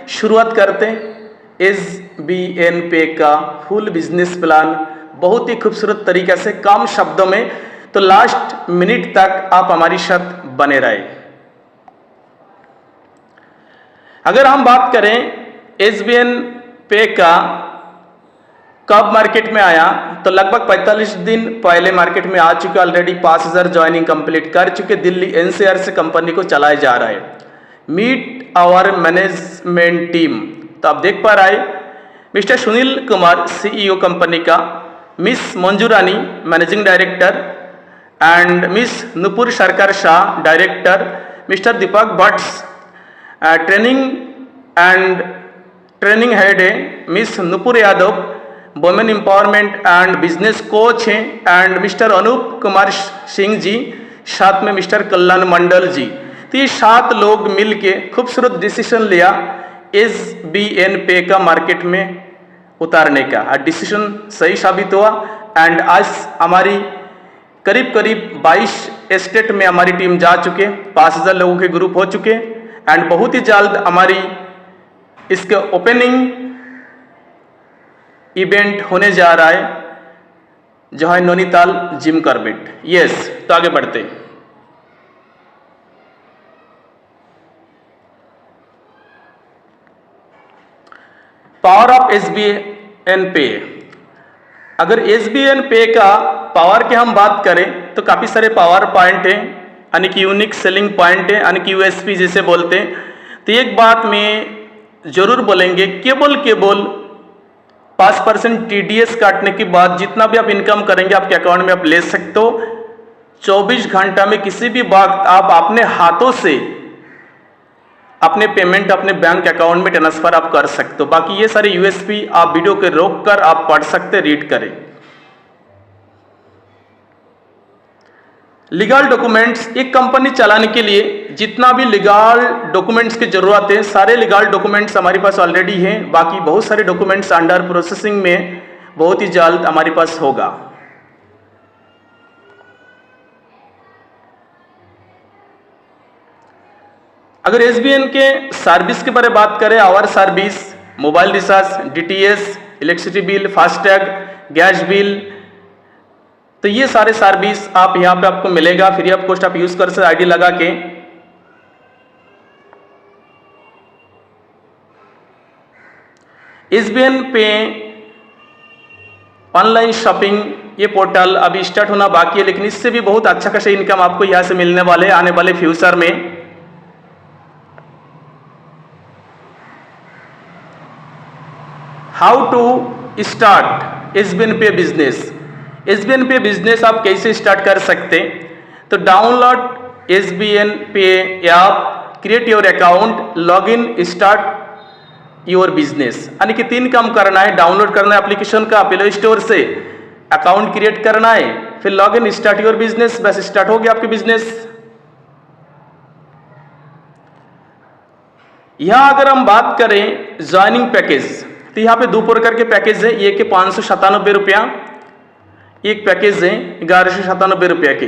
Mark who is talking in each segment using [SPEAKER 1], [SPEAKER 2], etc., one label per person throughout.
[SPEAKER 1] शुरुआत करते हैं SBN पे का फुल बिजनेस प्लान बहुत ही खूबसूरत तरीके से कम शब्दों में, तो लास्ट मिनट तक आप हमारी साथ बने रहे। अगर हम बात करें SBN पे का कब मार्केट में आया, तो लगभग 45 दिन पहले मार्केट में आ चुके, ऑलरेडी 5000 ज्वाइनिंग कंप्लीट कर चुके, दिल्ली NCR से कंपनी को चलाया जा रहा है। मीट आवर मैनेजमेंट टीम, तो आप देख पा रहे mister Sunil Kumar CEO company का, miss Manju Rani managing director and miss Nupur Sarkar Shah director, mister Deepak Bhatt training head है, miss Nupur Yadav women empowerment and business coach हैं, एंड मिस्टर अनूप कुमार सिंह जी, साथ में मिस्टर कल्याण मंडल जी। तो ये 7 लोग मिलके खूबसूरत डिसीजन लिया SBN पे का मार्केट में उतारने का, और डिसीजन सही साबित हुआ। एंड आज हमारी करीब करीब 22 स्टेट में हमारी टीम जा चुके, 5000 लोगों के ग्रुप हो चुके, एंड बहुत ही जल्द हमारी इसके ओपनिंग इवेंट होने जा रहा है, जो है नैनीताल जिम कार्बेट। यस, तो आगे बढ़ते। पावर ऑफ SBN पे, अगर SBN पे का पावर की हम बात करें तो काफ़ी सारे पावर पॉइंट हैं, यानी कि यूनिक सेलिंग पॉइंट है, यानी कि USP जिसे बोलते हैं। तो एक बात में जरूर बोलेंगे, केवल 5% TDS काटने के बाद जितना भी आप इनकम करेंगे आपके अकाउंट में आप ले सकते हो। 24 घंटा में किसी भी वक्त आप अपने हाथों से अपने पेमेंट अपने बैंक अकाउंट में ट्रांसफर आप कर सकते हो। बाकी ये सारे USP आप वीडियो के रोक कर आप पढ़ सकते, रीड करें। लीगल डॉक्यूमेंट्स, एक कंपनी चलाने के लिए जितना भी लीगल डॉक्यूमेंट्स की जरूरत है, सारे लीगल डॉक्यूमेंट्स हमारे पास ऑलरेडी हैं। बाकी बहुत सारे डॉक्यूमेंट्स अंडर प्रोसेसिंग में, बहुत ही जल्द हमारे पास होगा। अगर SBN के सर्विस के बारे में बात करें, our service, mobile recharge, DTS, electricity bill, FASTag, gas bill, तो ये सारे सर्विस आप यहाँ पे आपको मिलेगा, फ्री ऑफ कॉस्ट आप यूज कर सकते ID लगा के। SBN पे ऑनलाइन शॉपिंग ये पोर्टल अभी स्टार्ट होना बाकी है, लेकिन इससे भी बहुत अच्छा खासा इनकम आपको यहाँ से मिलने वाले आने वाले फ्यूचर में। हाउ टू स्टार्ट SBN पे बिजनेस। SBN पे बिजनेस आप कैसे स्टार्ट कर सकते हैं, तो डाउनलोड SBN पे app, create your account, log in, start your business. यानी कि 3 काम करना है, डाउनलोड करना है एप्लीकेशन का प्ले स्टोर से, अकाउंट क्रिएट करना है, फिर log in, start your business, बस स्टार्ट हो गया आपकी बिजनेस। यहां अगर हम बात करें ज्वाइनिंग पैकेज, तो यहाँ पे 2 प्रकार के पैकेज है। एक के 597 रुपया, एक पैकेज है 1197 रुपया के।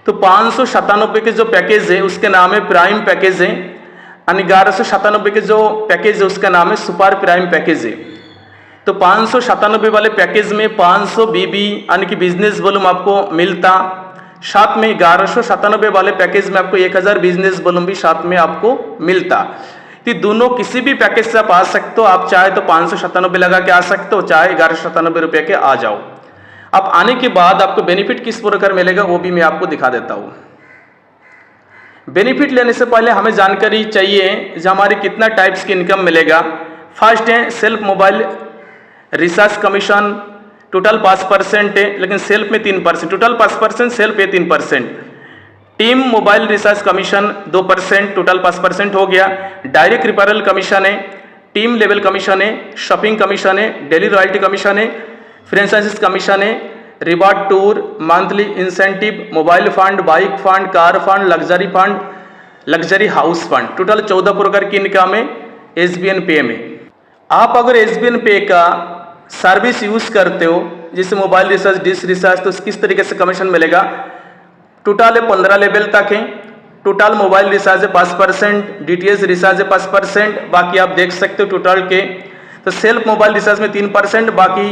[SPEAKER 1] तो 597 के जो पैकेज है उसके नाम है प्राइम पैकेज है, यानी 1197 के जो पैकेज है उसका नाम है सुपर प्राइम पैकेज है। तो 597 वाले पैकेज में 500 BB यानी कि बिजनेस वॉल्यूम आपको मिलता, साथ में 1197 वाले पैकेज में आपको 1000 बिजनेस वॉल्यूम भी साथ में आपको मिलता। तो दोनों किसी भी पैकेज से आप आ सकते हो, आप चाहे तो 597 लगा के आ सकते हो, चाहे 1197 रुपये के आ जाओ। अब आने के बाद आपको बेनिफिट किस प्रकार मिलेगा वो भी मैं आपको दिखा देता हूँ। बेनिफिट लेने से पहले हमें जानकारी चाहिए जो हमारी कितना टाइप्स की इनकम मिलेगा। फर्स्ट है self mobile recharge commission, total 5% है, लेकिन सेल्फ में 3%, टोटल 5%, सेल्फ में 3%। Team mobile recharge commission 2%, total 5% हो गया। डायरेक्ट रिफरल कमीशन है, टीम लेवल कमीशन है, शॉपिंग कमीशन है, डेली रॉयल्टी कमीशन है, फ्रेंचाइजीज कमीशन है, reward tour, monthly incentive, mobile fund, bike fund, car fund, luxury fund, luxury house fund, total 14 प्रकार की income है SBN पे में। आप अगर SBN पे का सर्विस यूज करते हो जैसे मोबाइल रिचार्ज, डिश रिचार्ज, तो किस तरीके से कमीशन मिलेगा। टोटल 15 लेवल तक है, टोटल मोबाइल रिचार्ज है 5%, DTH रिचार्ज है 5%, बाकी आप देख सकते हो टोटल के। तो सेल्फ मोबाइल रिचार्ज में 3%, बाकी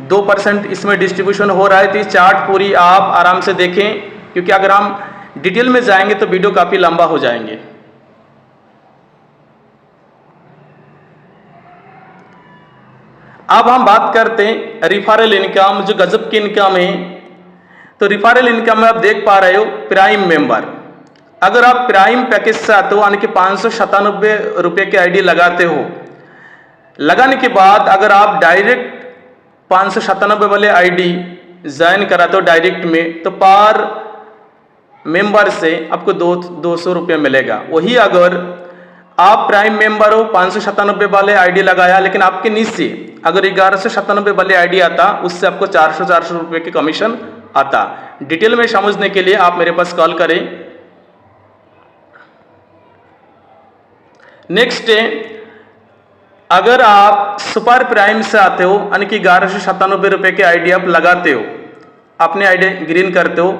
[SPEAKER 1] 2% इसमें डिस्ट्रीब्यूशन हो रहा है। तो चार्ट पूरी आप आराम से देखें, क्योंकि अगर हम डिटेल में जाएंगे तो वीडियो काफ़ी लंबा हो जाएंगे। अब हम बात करते हैं रिफरल इनकम, जो गजब की इनकम है। तो रिफरल इनकम में आप देख पा रहे हो प्राइम मेंबर, अगर आप प्राइम पैकेज से आते हो यानी कि 597 रुपये की आईडी लगाते हो, लगाने के बाद अगर आप डायरेक्ट 597 वाले आईडी ज्वाइन कराते हो डायरेक्ट में, तो पर मेंबर से आपको 200 रुपये मिलेगा। वही अगर आप प्राइम मेंबर हो, 597 वाले आईडी लगाया, लेकिन आपके नीचे अगर 1197 वाले आईडी आता, उससे आपको 400 रुपये की कमीशन आता। डिटेल में समझने के लिए आप मेरे पास कॉल करें। नेक्स्ट है, अगर आप सुपर प्राइम से आते हो यानी कि 1197 रुपये की आईडी आप लगाते हो, अपने आईडी ग्रीन करते हो,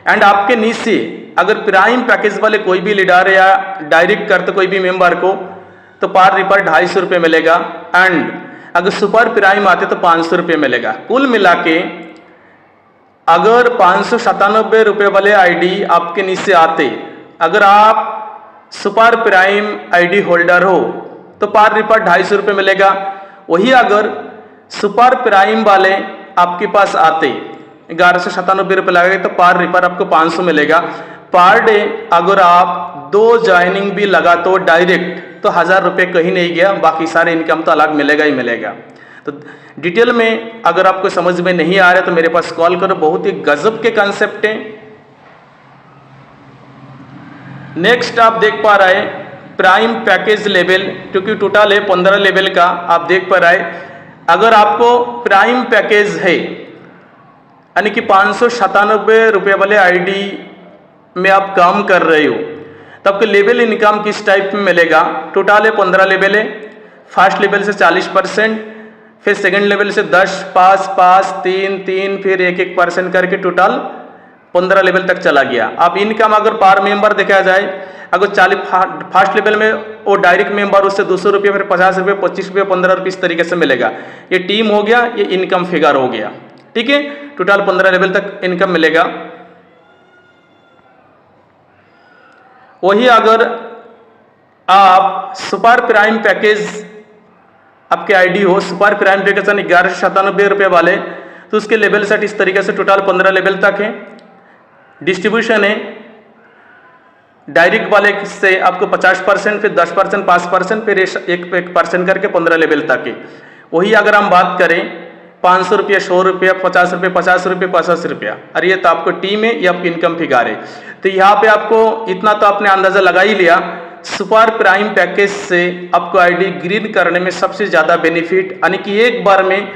[SPEAKER 1] एंड आपके नीचे अगर प्राइम पैकेज वाले कोई भी लीडर या डायरेक्ट करते कोई भी मेंबर को, तो पर रिपर 250 रुपये मिलेगा, एंड अगर सुपर प्राइम आते तो 500 रुपये मिलेगा। कुल मिला के अगर 597 रुपये वाले आईडी आपके नीचे आते, अगर आप सुपर प्राइम आईडी होल्डर हो, तो पर रिपर 250 रुपये मिलेगा। वही अगर सुपर प्राइम वाले आपके पास आते, 1197 रुपये लगेगा, तो पर रिपर आपको 500 मिलेगा। पर डे अगर आप 2 ज्वाइनिंग भी लगा तो डायरेक्ट, तो 1000 रुपये कहीं नहीं गया, बाकी सारे इनकम तो अलग मिलेगा ही मिलेगा। तो डिटेल में अगर आपको समझ में नहीं आ रहा तो मेरे पास कॉल करो, बहुत ही गजब के कंसेप्ट हैं। नेक्स्ट आप देख पा रहे हैं प्राइम पैकेज लेवल, क्योंकि टोटल है 15 लेवल का, आप देख पा रहे हैं। अगर आपको प्राइम पैकेज है यानी कि 597 रुपये वाले आईडी में आप काम कर रहे हो, तो आपको लेवल इनकम किस टाइप में मिलेगा। टोटल है 15 लेवल है। फर्स्ट लेवल से 40%, फिर सेकंड लेवल से 10, 5, 5, 3, 3, फिर 1-1% करके टोटल 15 लेवल तक चला गया। अब इनकम अगर पर मेंबर देखा जाए, अगर 40 फर्स्ट लेवल में वो डायरेक्ट मेंबर, उससे 200 रुपये, फिर 50 रुपये, 25 रुपये, 15 रुपये, इस तरीके से मिलेगा। ये टीम हो गया, ये इनकम फिगर हो गया, ठीक है। टोटल 15 लेवल तक इनकम मिलेगा। वही अगर आप सुपर प्राइम पैकेज आपके आईडी हो, सुपर प्राइम पैकेज 1197 रुपये वाले, तो उसके लेवल सेट इस तरीके से टोटल 15 लेवल तक है। डिस्ट्रीब्यूशन है डायरेक्ट वाले से आपको 50%, फिर 10%, 5%, फिर 1% करके 15 लेवल तक है। वही अगर हम बात करें 500 रुपये, 100 रुपये, 50 रुपये, 50 रुपये, 50 रुपया, अरे ये तो आपको टीम है, ये आपकी इनकम फिगर है। तो यहाँ पे आपको इतना तो आपने अंदाजा लगा ही लिया, सुपर प्राइम पैकेज से आपको आईडी ग्रीन करने में सबसे ज़्यादा बेनिफिट, यानी कि एक बार में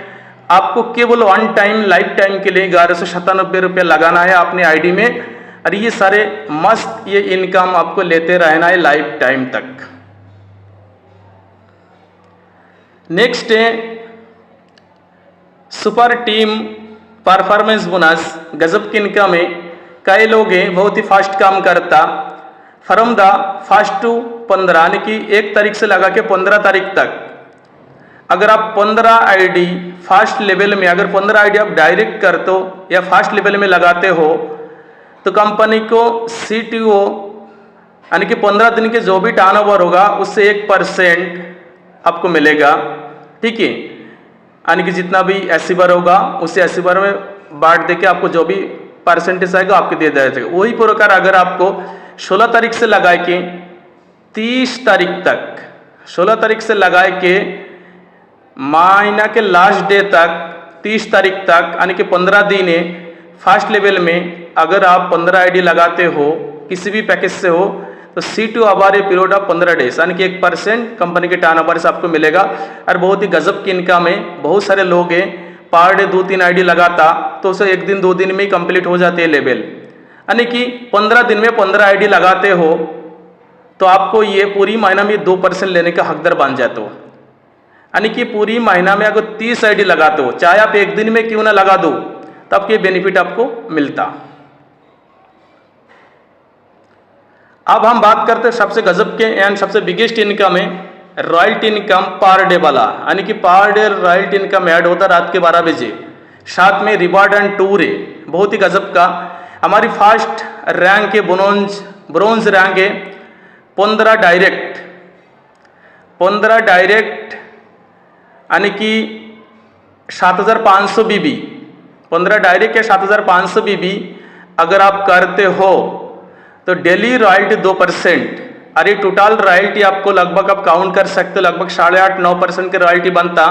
[SPEAKER 1] आपको केवल 1 टाइम लाइफ टाइम के लिए 1197 रुपये लगाना है अपने आईडी में, और ये सारे मस्त ये इनकम आपको लेते रहना है लाइफ टाइम तक। नेक्स्ट है सुपर टीम परफॉर्मेंस बोनस, गजब की इनकम है। कई लोग हैं बहुत ही फास्ट काम करता, फ्रॉम द 1 to 15 यानी कि 1 तारीख से लगा के 15 तारीख तक, अगर आप 15 आईडी फर्स्ट लेवल में, अगर 15 आईडी आप डायरेक्ट करते हो या फर्स्ट लेवल में लगाते हो, तो कंपनी को CTO यानी कि 15 दिन के जो भी टर्नओवर होगा उससे 1% आपको मिलेगा, ठीक है। यानी कि जितना भी एसिबर होगा उससे एसिबर में बांट देके आपको जो भी परसेंटेज आएगा आपको दे दिया जाएगा। वही प्रकार अगर आपको 16 तारीख से लगाए के 30 तारीख तक, 16 तारीख से लगाए के महीना के लास्ट डे तक 30 तारीख तक, यानी कि 15 दिन है। फर्स्ट लेवल में अगर आप 15 आईडी लगाते हो किसी भी पैकेज से हो, तो C2 over a period of 15 days, यानी कि 1% कंपनी के टर्नओवर से आपको मिलेगा। और बहुत ही गजब की इनकम है। बहुत सारे लोग हैं पर डे 2-3 आईडी लगाता तो उसे 1 दिन 2 दिन में ही कंप्लीट हो जाती है लेवल, यानी कि 15 दिन में 15 आईडी लगाते हो तो आपको ये पूरी महीना में 2% लेने का हकदार बन जाते हो। यानी कि पूरी महीना में अगर 30 आईडी लगाते हो, चाहे आप 1 दिन में क्यों ना लगा दो, तब ये बेनिफिट आपको मिलता। अब हम बात करते हैं सबसे गजब के एंड सबसे बिगेस्ट इनकम है रॉयल्टी इनकम पर डे वाला, यानी कि per day royalty income add होता है रात के 12 बजे। साथ में रिवार्ड एंड टूर है बहुत ही गजब का। हमारी फर्स्ट रैंक है ब्रोंज रैंक है 15 डायरेक्ट यानी कि 7500 बीबी, 15 डायरेक्ट या 7500 बीबी अगर आप करते हो तो डेली रॉयल्टी 2%। अरे टोटल रॉयल्टी आपको लगभग आप काउंट कर सकते हो, लगभग 8.5-9% के रॉयल्टी बनता।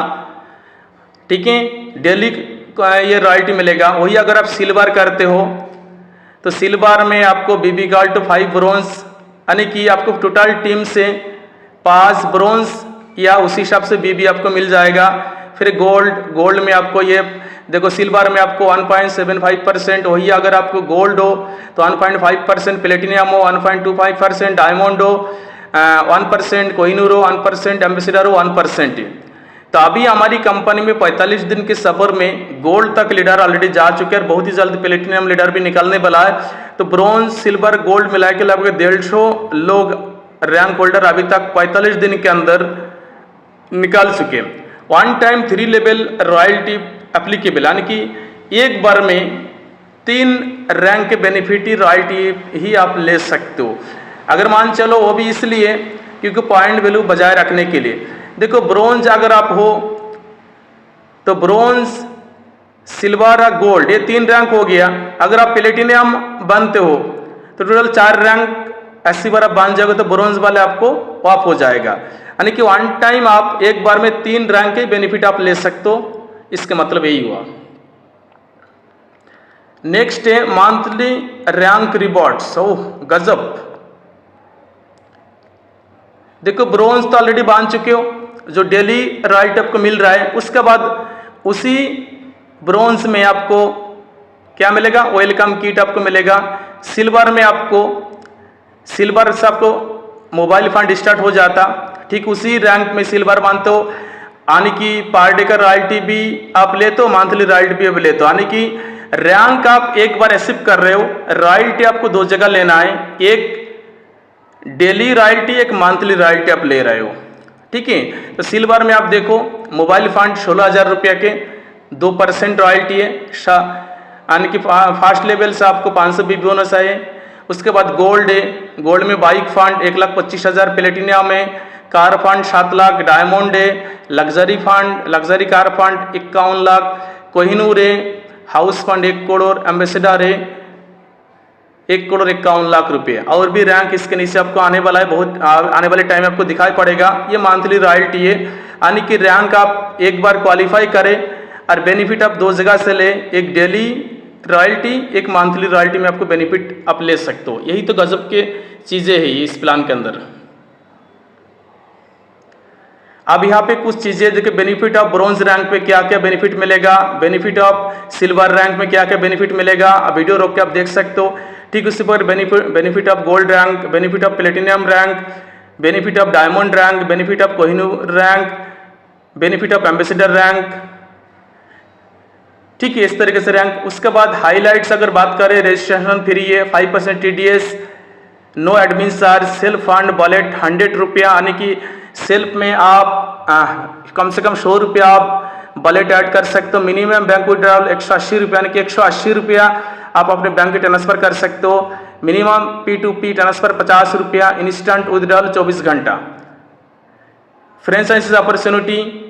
[SPEAKER 1] ठीक है, डेली ये रॉयल्टी मिलेगा। वही अगर आप सिल्वर करते हो तो सिल्वर में आपको बीबी गर्ल टू 5 ब्रोंज, यानी कि आपको टोटल टीम से 5 ब्रोंज या उसी हिसाब से बीबी आपको मिल जाएगा। फिर गोल्ड में आपको ये देखो, सिल्वर में आपको 1.75%, वही अगर आपको गोल्ड हो तो 1.5%, प्लेटिनियम हो 1.25%, डायमंड हो 1%, कोहिनूर हो 1%, एम्बेसडर हो 1%। तो अभी हमारी कंपनी में 45 दिन के सफर में गोल्ड तक लीडर ऑलरेडी जा चुके हैं, बहुत ही जल्द प्लेटिनियम लीडर भी निकलने वाला है। तो ब्रोंज सिल्वर गोल्ड मिला के लगभग 150 लोग रैंक होल्डर अभी तक 45 दिन के अंदर निकाल चुके। 1 टाइम 3 लेवल रॉयल्टी एप्लीकेबल, यानी कि एक बार में 3 रैंक के बेनिफिट रॉयल्टी ही आप ले सकते हो। अगर मान चलो वो भी इसलिए क्योंकि पॉइंट वैल्यू बजाय रखने के लिए। देखो ब्रोंज अगर आप हो तो ब्रोंज सिल्वर और गोल्ड ये 3 रैंक हो गया। अगर आप प्लेटिनियम बनते हो तो टोटल 4 रैंक ऐसी बार आप बन जाओगे तो ब्रोंज वाले आपको ऑफ हो जाएगा, यानी कि 1 टाइम आप एक बार में 3 रैंक के बेनिफिट आप ले सकते हो। इसका मतलब यही हुआ। नेक्स्ट है मंथली रैंक रिवॉर्ड्स। ओह गजब, देखो ब्रोंज तो ऑलरेडी बांध चुके हो, जो डेली रॉयल्टी आपको मिल रहा है। उसके बाद उसी ब्रोंज में आपको क्या मिलेगा, वेलकम किट आपको मिलेगा। सिल्वर में आपको सिल्वर से आपको मोबाइल फंड स्टार्ट हो जाता। ठीक उसी रैंक में सिल्वर मानते हो, यानी कि पर डे का रॉयल्टी भी आप लेते हो, मंथली रॉयल्टी भी आप लेते हो, यानी कि रैंक आप एक बार अचीव कर रहे हो। रॉयल्टी आपको 2 जगह लेना है, एक डेली रॉयल्टी, एक मंथली रॉयल्टी आप ले रहे हो। ठीक है, तो सिल्वर में आप देखो मोबाइल फंड 16,000 रुपये के 2% रॉयल्टी है, यानी कि फर्स्ट लेवल से आपको 500 बीबी बोनस है। उसके बाद गोल्ड है, गोल्ड में बाइक फंड 1,25,000, प्लेटिनियम में कार फंड 7 लाख, डायमंड है, luxury fund luxury car fund 51 lakh, Kohinoor है, हाउस फंड 1 करोड़, एम्बेसडर है 1 करोड़ 51 लाख रुपए। और भी रैंक इसके नीचे आपको आने वाला है, बहुत आने वाले टाइम में आपको दिखाई पड़ेगा। ये मंथली रॉयल्टी है, यानी कि रैंक आप एक बार क्वालिफाई करें और बेनिफिट आप 2 जगह से ले, एक डेली रॉयल्टी, एक मंथली रॉयल्टी में आपको बेनिफिट आप ले सकते हो। यही तो गजब के चीज़ें हैं इस प्लान के अंदर। अब यहाँ पे कुछ चीज़ें देखिए, बेनिफिट ऑफ ब्रोंज रैंक पे क्या क्या बेनिफिट मिलेगा, बेनिफिट ऑफ सिल्वर रैंक में क्या क्या बेनिफिट मिलेगा, अब वीडियो रोक के आप देख सकते हो। ठीक उसी पर benefit of gold rank, benefit of platinum rank, benefit of diamond rank, benefit of Kohinoor rank, benefit of ambassador rank. ठीक है, इस तरीके से रैंक। उसके बाद हाईलाइट्स अगर बात करें, रजिस्ट्रेशन फ्री है, 5% TDS, no admin charge, self fund wallet 100 रुपया, यानी कि सेल्फ में आप कम से कम 100 रुपया आप वॉलेट ऐड कर सकते हो। मिनिमम बैंक विड्रॉल 180 रुपया, यानी कि 180 रुपया आप अपने बैंक में ट्रांसफर कर सकते हो। मिनिमम P2P ट्रांसफर 50 रुपया, इंस्टेंट विड्रॉल 24 घंटा। Franchises opportunity